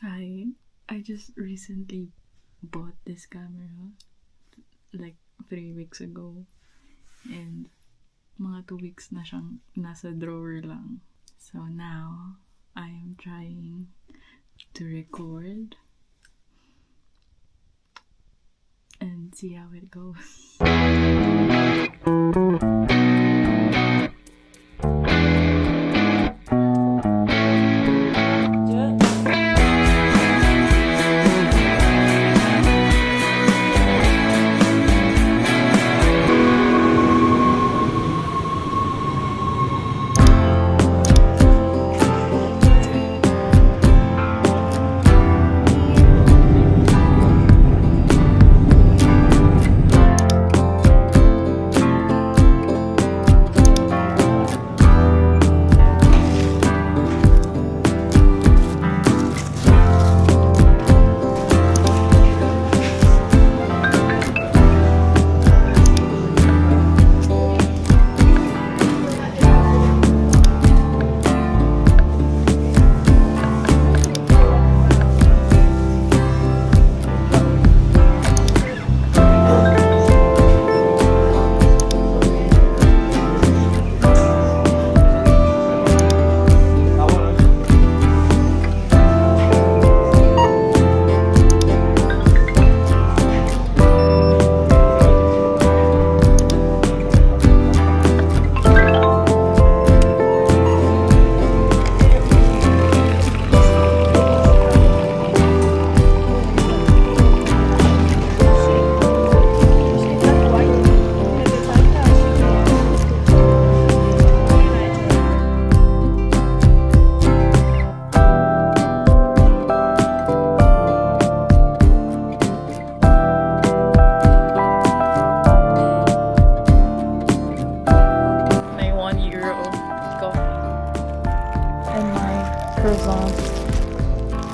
Hi, I just recently bought this camera like 3 weeks ago and mga 2 weeks na siyang nasa drawer lang. So now I am trying to record and see how it goes.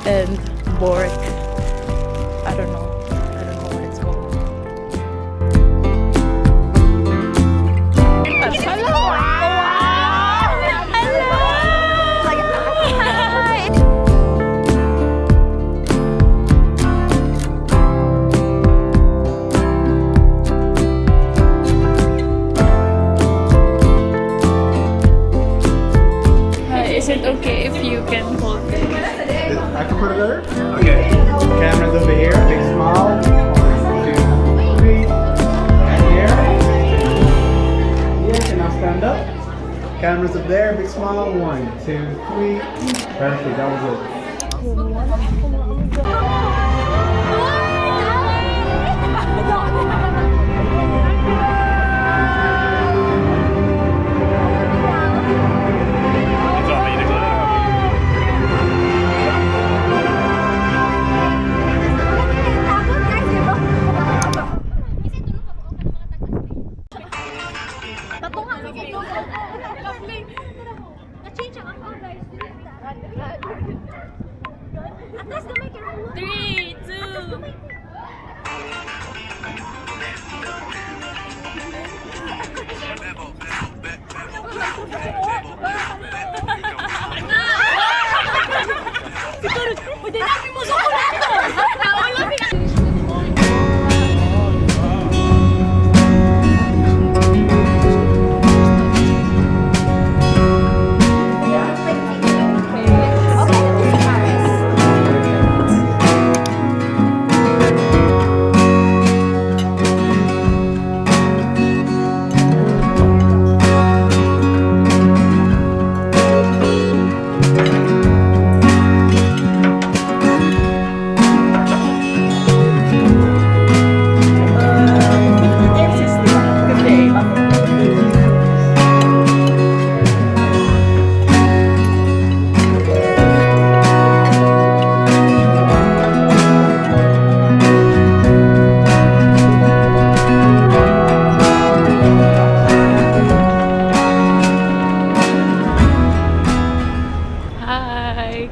And Boric. I don't know what it's called. Hello! Is it okay if you can hold it? I can put it there? Okay. Camera's over here. Big smile. 1, 2, 3. And here. Yeah, and now stand up. Camera's up there. Big smile. 1, 2, 3. Perfect. That was it.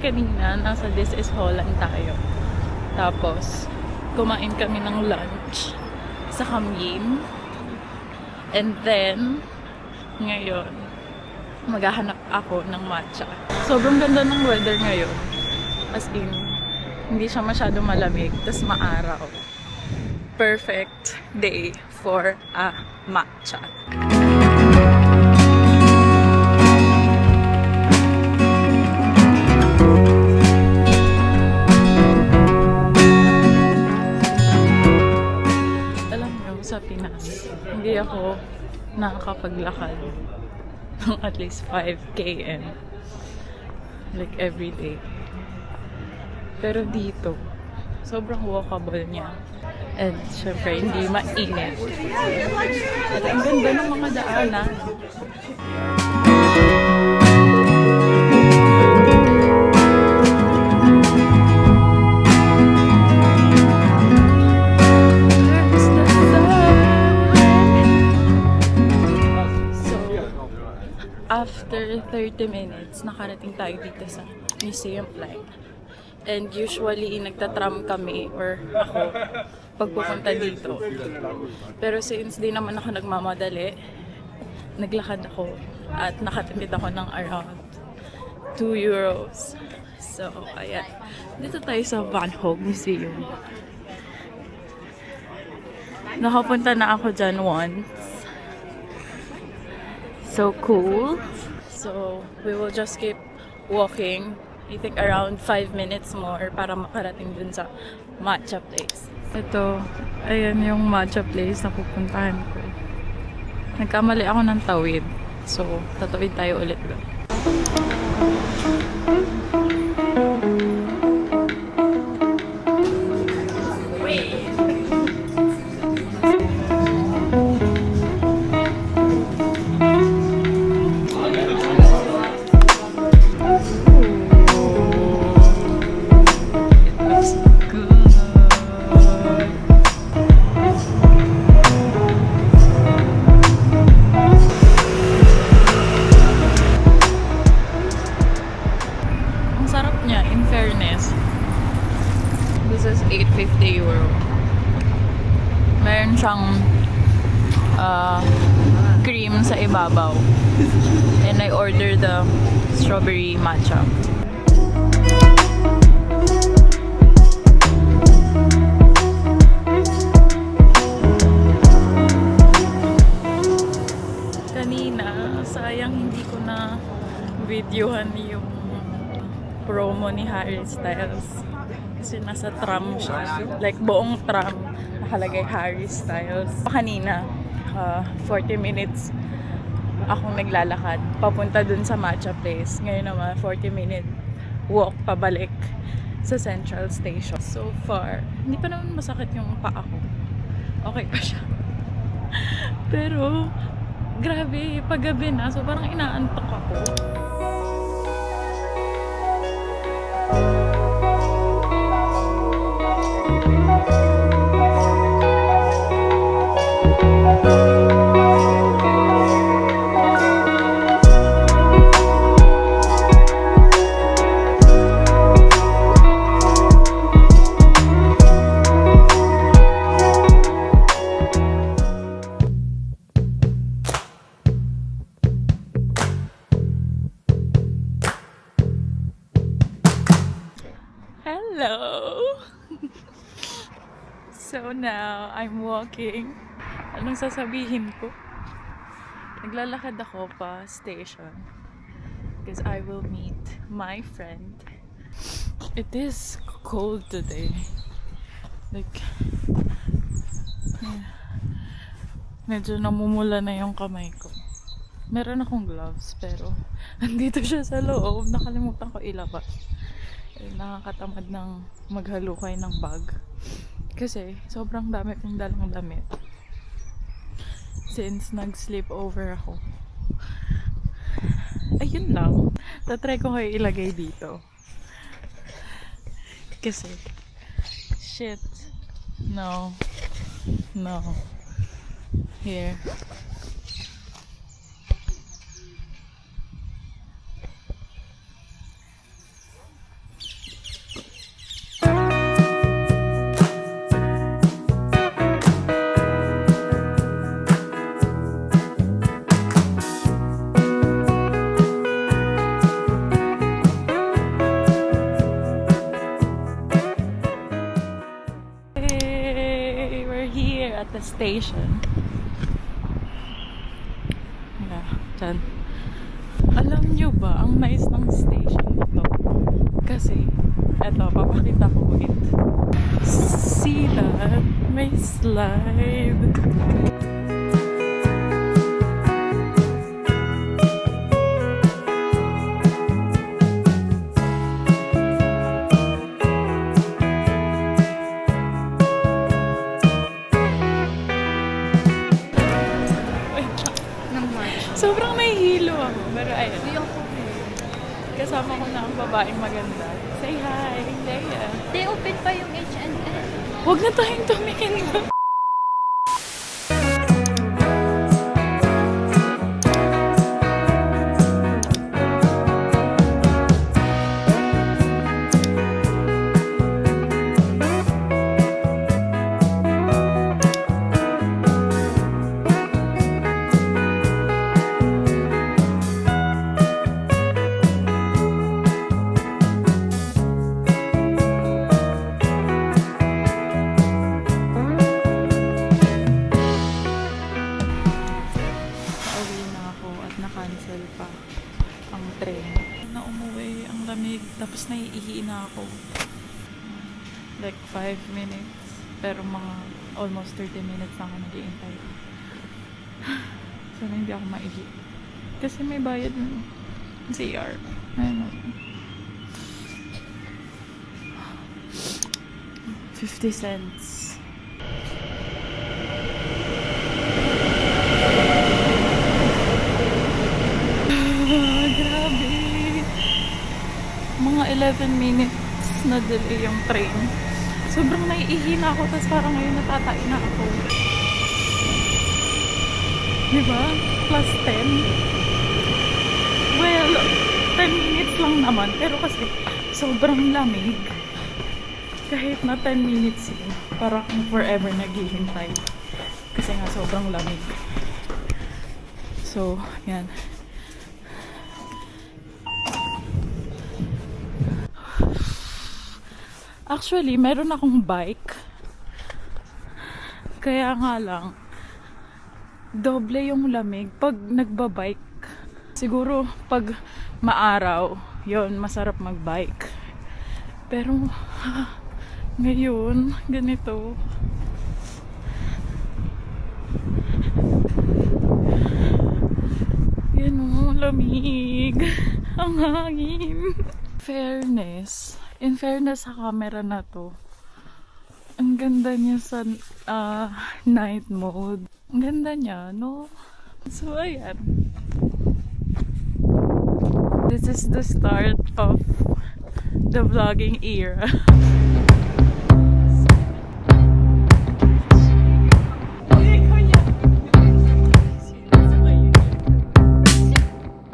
Kanina, nasa This is Holland tayo. Tapos, kumain kami ng lunch sa Kamyin. And then, ngayon, maghahanap ako ng matcha. Sobrang ganda ng weather ngayon. As in, Hindi siya masyado malamig, tas maaraw. Perfect day for a matcha. Alam mo, sa Pinas, hindi ako nakakapaglakad ng at least 5 km. Like every day. Pero dito, sobrang walkable niya. And syempre, hindi mainit. At ang ganda ng mga daanan. There's the sun. So, after 30 minutes, nakarating tayo dito sa museum line. And usually, nagtatram kami or ako pagpupunta dito. Pero since di naman ako nagmamadali, naglakad ako at nakatindid ako ng around 2 euros. So, ayan. Dito tayo sa Van Gogh Museum. Nakapunta na ako dyan once. So cool. So, we will just keep walking. I think around 5 minutes more para makarating dun sa matcha place. Ito, ayan yung matcha place na pupuntahan ko. Nagkamali ako ng tawid. So, tatawid tayo ulit doon. This is 850 euro. Meron siyang cream sa ibabaw. And I ordered the strawberry matcha. Kanina, sayang hindi ko na videohan yung promo ni Harry Styles. Kasi nasa tram siya. Like, buong tram nakalagay Harry Styles. Kanina, 40 minutes akong naglalakad papunta dun sa matcha place. Ngayon naman, 40-minute walk pabalik sa Central Station. So far, hindi pa naman masakit yung paa ko. Okay pa siya. Pero, grabe, paggabi na. So, parang inaantok ako. Hello! So now, I'm walking. Anong sasabihin ko? Naglalakad ako pa station because I will meet my friend. It is cold today. Like, medyo namumula na yung kamay ko. Meron akong gloves pero andito siya sa loob. Nakalimutan ko ilabas. Nakakatamad ng maghalukay ng bag kasi sobrang dami kong dalang damit since nag-sleep over ako. Ayun lang, tatry ko kayo ilagay dito kasi shit, no here. the station. Yeah, dyan. Alam nyo ba, ang nice ng station ito? Kasi, eto, papakita ko wait. See that? May slide. Wait lang. Ng March. Sobrang nahihilo ako. Pero ayun. Hindi ako. Kasama ko na ang babaeng maganda. Say hi, Leia. They open pa yung H&M. Huwag na tayong tumingin doon. Pauwi na ako at na-cancel pa ang train. Na umuwi, ang lamig, tapos naiihi na ako. Like 5 minutes, pero mga almost 30 minutes na ako nag-iintay. Sana hindi ako maihi. Kasi may bayad ng CR. Ayun o. 50 cents. Grabe. Mga 11 minutes na delay yung train. Sobrang naiihi na ako, tapos parang ngayon natatain na ako. Diba? Plus 10. Well, 10 minutes lang naman. Pero kasi sobrang lamig. Kahit na 10 minutes yun. Parang forever naghihintay. Kasi nga sobrang lamig. So, yan. Actually, meron akong bike. Kaya nga lang, doble yung lamig pag nagbabike. Siguro, pag maaraw, yon masarap magbike. Pero, ngayon, ganito. Yan o, lamig. Ang hangin. In fairness sa camera na to, ang ganda niya sa night mode. Ang ganda niya, no? So, ayan. This is the start of the vlogging era.